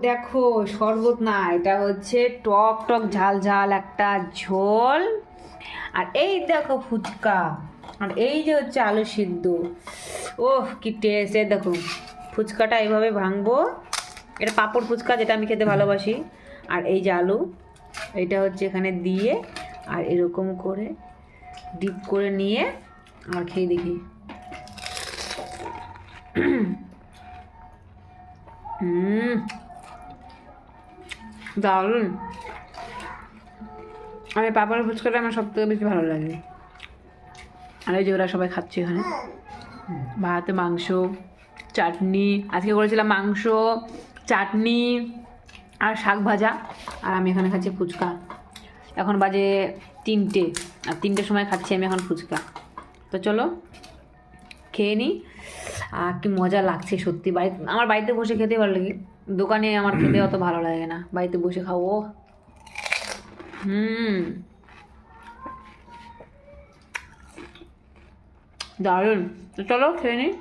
দেখো শরবত না, এটা হচ্ছে টক টক ঝাল ঝাল একটা ঝোল। আর এই দেখো ফুচকা, আর এই যে হচ্ছে আলু সিদ্ধ। ওহ কি টেস্ট! এই দেখো ফুচকাটা এইভাবে ভাঙবো, এটা পাঁপড় ফুচকা যেটা আমি খেতে ভালোবাসি। আর এই যে আলু, এটা হচ্ছে এখানে দিয়ে আর এরকম করে ডিপ করে নিয়ে আর খেয়ে দেখি। দারুণ! আমি পাঁপড় ফুচকাটা আমার সব থেকে বেশি ভালো লাগে। আর এই যে ওরা সবাই খাচ্ছে এখানে ভাত, মাংস, চাটনি। আজকে করেছিলাম মাংস, চাটনি আর শাক ভাজা। আর আমি এখানে খাচ্ছি ফুচকা। এখন বাজে 3টে, আর 3টের সময় খাচ্ছি আমি এখন ফুচকা। তো চলো খেয়ে নিই। আর কি মজা লাগছে সত্যি। আমার বাড়িতে বসে খেতে ভালো লাগে, দোকানে আমার খেতে অত ভালো লাগে না, বাড়িতে বসে খাবো। দারুণ! তো চলো খেয়ে নিই।